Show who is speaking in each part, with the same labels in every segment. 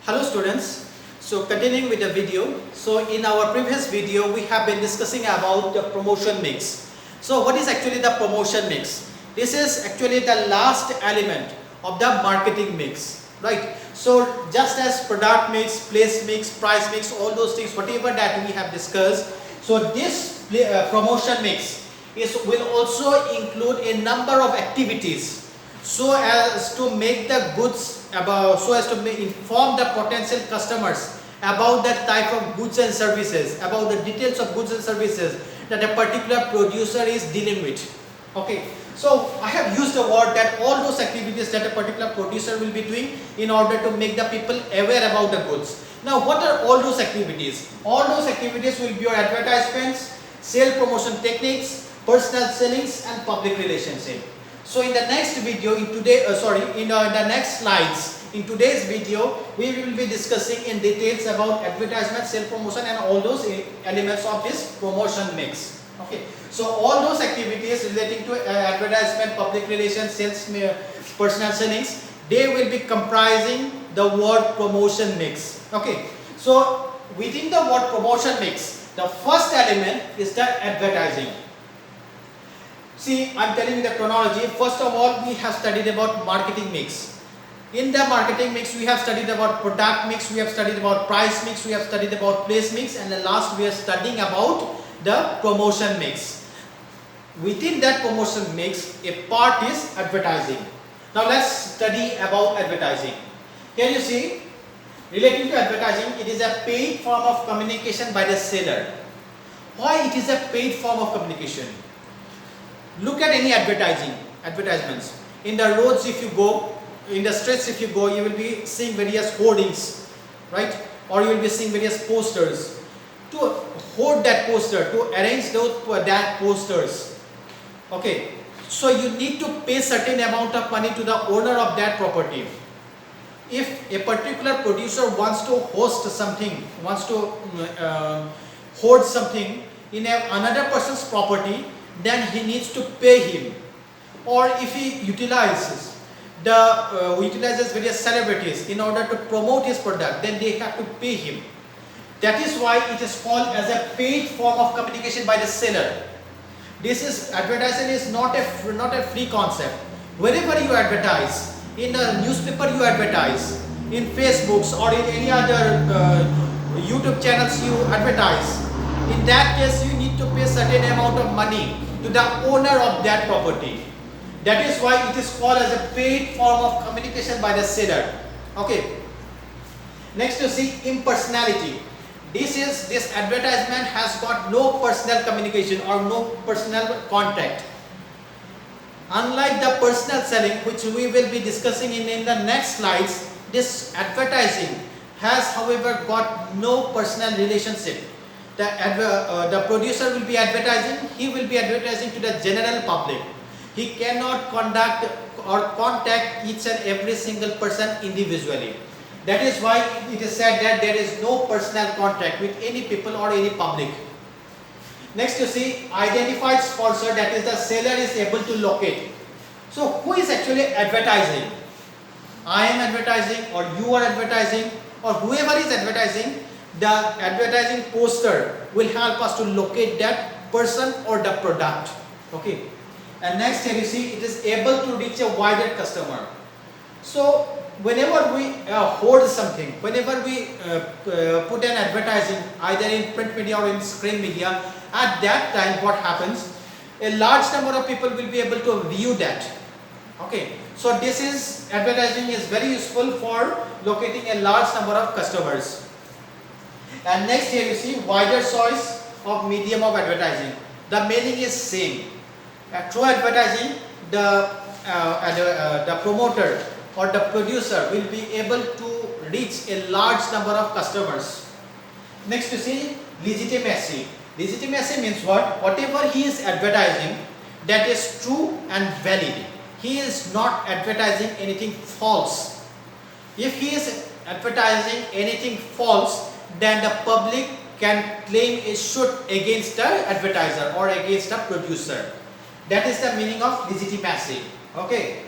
Speaker 1: Hello students, so continuing with the video. So in our previous video we have been discussing about the promotion mix. So what is actually the promotion mix? This is actually the last element of the marketing mix, right? So just as product mix, place mix, price mix, all those things, whatever that we have discussed. So this promotion mix will also include a number of activities so as to make the goods inform the potential customers about the type of goods and services, about the details of goods and services that a particular producer is dealing with. Okay, so I have used the word that all those activities that a particular producer will be doing in order to make the people aware about the goods. Now what are all those activities? All those activities will be your advertisements, sale promotion techniques, personal sellings and public relationship. So in the next video, in the next slides, in today's video, we will be discussing in details about advertisement, sale promotion and all those elements of this promotion mix. Okay, so all those activities relating to advertisement, public relations, sales, personal sellings, they will be comprising the word promotion mix. Okay, so within the word promotion mix, the first element is the advertising. See, I am telling you the chronology. First of all, we have studied about marketing mix. In the marketing mix, we have studied about product mix, we have studied about price mix, we have studied about place mix, and the last we are studying about the promotion mix. Within that promotion mix, a part is advertising. Now let's study about advertising. Here you see, relating to advertising, it is a paid form of communication by the seller. Why it is a paid form of communication? Look at any advertisements. In the roads if you go, in the streets if you go, you will be seeing various hoardings, right? Or you will be seeing various posters. To hoard that poster, to arrange that posters, okay, so you need to pay certain amount of money to the owner of that property. If a particular producer wants to host something, wants to hoard something in another person's property, then he needs to pay him. Or if he utilizes various celebrities in order to promote his product, then they have to pay him. That is why it is called as a paid form of communication by the seller. Advertising is not a free concept. Wherever you advertise, in the newspaper you advertise, in Facebooks or in any other YouTube channels you advertise, in that case you need to pay certain amount of money to the owner of that property. That is why it is called as a paid form of communication by the seller. Okay. Next you see impersonality. This advertisement has got no personal communication or no personal contact. Unlike the personal selling, which we will be discussing in the next slides, this advertising has however got no personal relationship. The producer will be advertising, he will be advertising to the general public. He cannot conduct or contact each and every single person individually. That is why it is said that there is no personal contact with any people or any public. Next you see identified sponsor, that is the seller is able to locate. So who is actually advertising? I am advertising, or you are advertising, or whoever is advertising. The advertising poster will help us to locate that person or the product. Okay. And next here you see it is able to reach a wider customer. So whenever we hoard something, whenever we put an advertising either in print media or in screen media, at that time what happens? A large number of people will be able to view that. Okay. So advertising is very useful for locating a large number of customers. And next here you see wider choice of medium of advertising. The meaning is same. Through advertising, the promoter or the producer will be able to reach a large number of customers. Next you see legitimacy. Legitimacy means what? Whatever he is advertising, that is true and valid. He is not advertising anything false. If he is advertising anything false, then the public can claim a suit against the advertiser or against the producer. That is the meaning of legitimacy. Okay.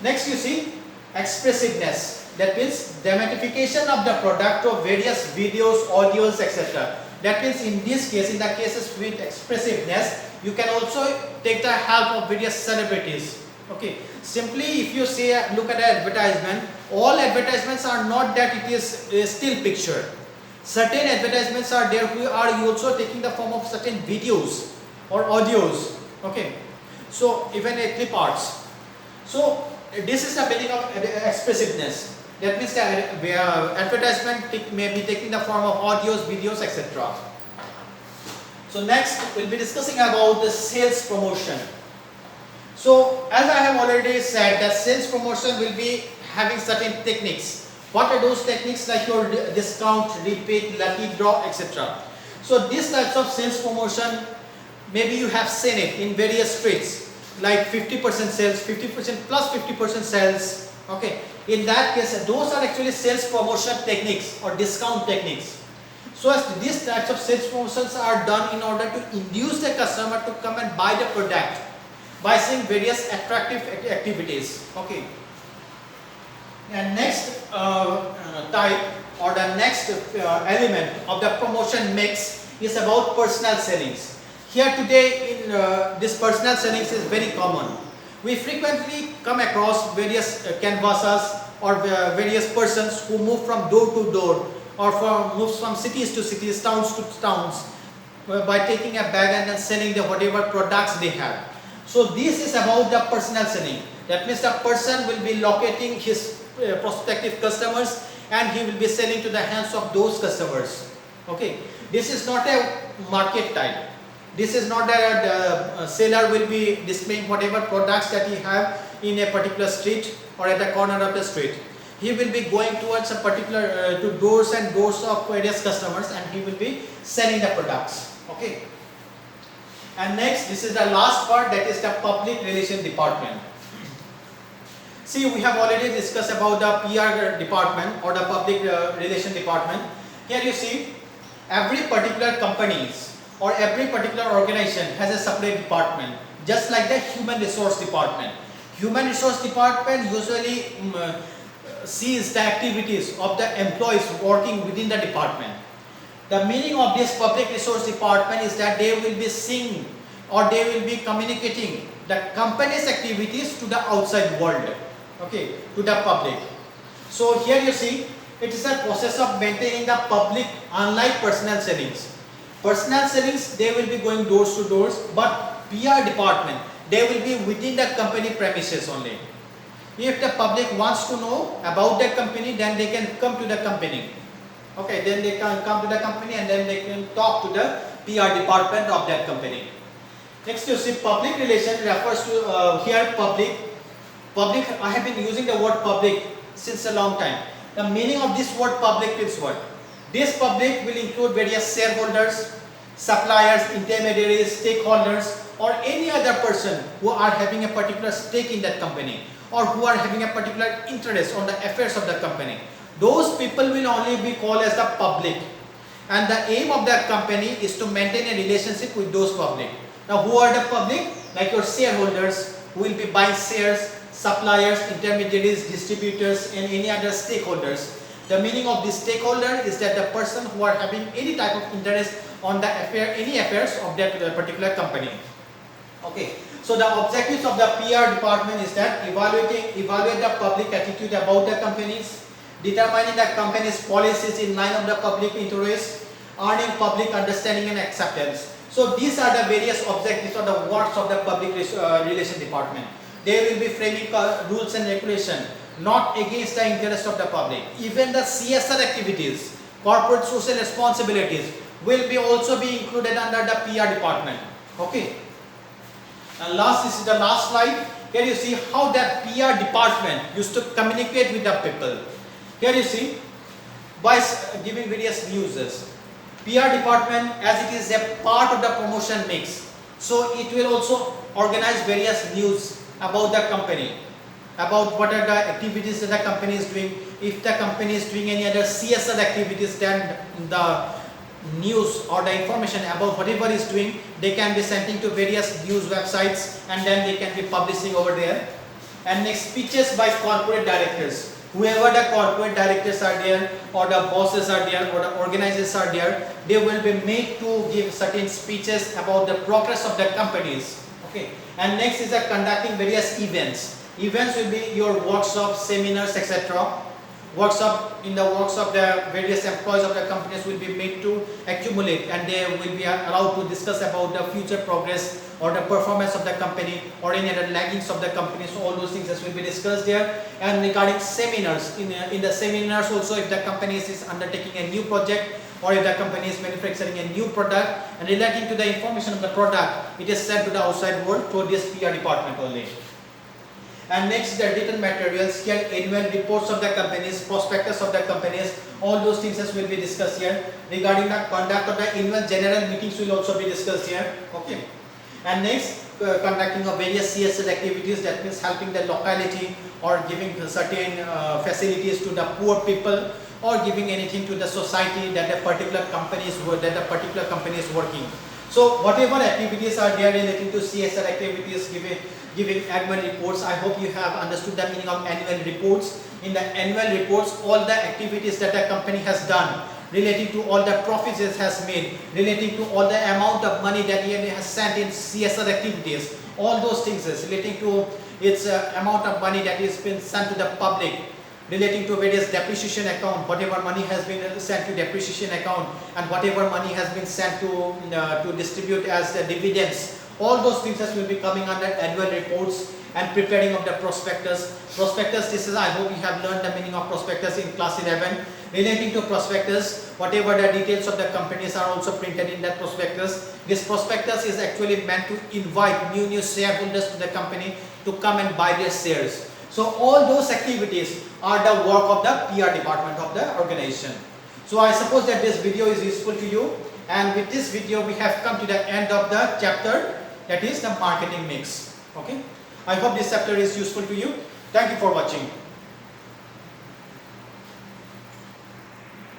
Speaker 1: Next you see expressiveness. that means dematification of the product of various videos, audios, etc. That means in this case, in the cases with expressiveness, you can also take the help of various celebrities. Okay, simply if you say, look at the advertisement, all advertisements are not that it is a still picture. Certain advertisements are there who are also taking the form of certain videos or audios. Okay, so even a clip arts. So this is the meaning of expressiveness. That means the advertisement may be taking the form of audios, videos, etc. So next we'll be discussing about the sales promotion. So as I have already said, that sales promotion will be having certain techniques. What are those techniques? Like your discount, repeat, lucky draw, etc. So these types of sales promotion, maybe you have seen it in various streets, like 50% sales, 50% plus 50% sales. Okay, in that case, those are actually sales promotion techniques or discount techniques. So as these types of sales promotions are done in order to induce the customer to come and buy the product by seeing various attractive activities. Okay. And next type or the next element of the promotion mix is about personal sellings. Here today in this personal sellings is very common. We frequently come across various canvassers or various persons who move from door to door or moves from cities to cities, towns to towns by taking a bag and then selling the whatever products they have. So this is about the personal selling. That means the person will be locating his prospective customers and he will be selling to the hands of those customers. Okay, this is not a market type. This is not that the seller will be displaying whatever products that he have in a particular street or at the corner of the street. He will be going towards a particular to doors and doors of various customers and he will be selling the products. Okay. And next, this is the last part, that is the public relation department. See, we have already discussed about the PR department or the public relation department. Here you see, every particular companies or every particular organization has a separate department, just like the human resource department. Human resource department usually sees the activities of the employees working within the department. The meaning of this public resource department is that they will be seeing or they will be communicating the company's activities to the outside world, okay, to the public. So here you see, it is a process of maintaining the public, unlike personal sellings. Personal sellings, they will be going doors to doors, but PR department, they will be within the company premises only. If the public wants to know about the company, then they can come to the company. Okay, then they can come to the company and then they can talk to the PR department of that company. Next you see, public relation refers to here public. Public, I have been using the word public since a long time. The meaning of this word public is what? This public will include various shareholders, suppliers, intermediaries, stakeholders, or any other person who are having a particular stake in that company or who are having a particular interest on the affairs of the company. Those people will only be called as the public, and the aim of that company is to maintain a relationship with those public. Now who are the public? Like your shareholders who will be buying shares, suppliers, intermediaries, distributors, and any other stakeholders. The meaning of this stakeholder is that the person who are having any type of interest on the affair, any affairs of that particular company. Okay, so the objectives of the PR department is that evaluate the public attitude about the companies, determining the company's policies in line of the public interest, earning public understanding and acceptance. So these are the various objectives or the works of the public relation department. They will be framing rules and regulation, not against the interest of the public. Even the CSR activities, corporate social responsibilities, will be also be included under the PR department. Okay. And last, this is the last slide. Here you see how that PR department used to communicate with the people. Here you see, by giving various newses. PR department, as it is a part of the promotion mix, so it will also organize various news about the company, about what are the activities that the company is doing. If the company is doing any other CSR activities, then the news or the information about whatever is doing, they can be sending to various news websites and then they can be publishing over there. And next, speeches by corporate directors. whoever the corporate directors are there, or the bosses are there, or the organizers are there, they will be made to give certain speeches about the progress of the companies. Okay. And next is conducting various events. Events will be your workshops, seminars, etc. In the workshop, the various employees of the companies will be made to accumulate, and they will be allowed to discuss about the future progress or the performance of the company or any other laggings of the company. So all those things will be discussed there. And regarding seminars, in the seminars also, if the company is undertaking a new project, or if the company is manufacturing a new product and relating to the information of the product, it is sent to the outside world through this PR department only. And next, the written materials, here annual reports of the companies, prospectus of the companies, all those things will be discussed here. Regarding the conduct of the annual general meetings will also be discussed here. Okay. And next, conducting of various CSR activities, that means helping the locality or giving certain facilities to the poor people, or giving anything to the society that a particular company is working. So whatever activities are there relating to CSR activities, giving annual reports. I hope you have understood the meaning of annual reports. In the annual reports, all the activities that a company has done, relating to all the profits it has made, relating to all the amount of money that it has sent in CSR activities, all those things relating to its amount of money that is been sent to the public, relating to various depreciation account, whatever money has been sent to depreciation account, and whatever money has been sent to distribute as the dividends. All those things will be coming under annual reports. And preparing of the prospectus. Prospectus, this is, I hope you have learned the meaning of prospectus in class 11. Relating to prospectus, whatever the details of the companies are also printed in that prospectus. This prospectus is actually meant to invite new shareholders to the company to come and buy their shares. So all those activities are the work of the PR department of the organization. So I suppose that this video is useful to you, and with this video we have come to the end of the chapter, that is the marketing mix. Okay. I hope this chapter is useful to you. Thank you for watching.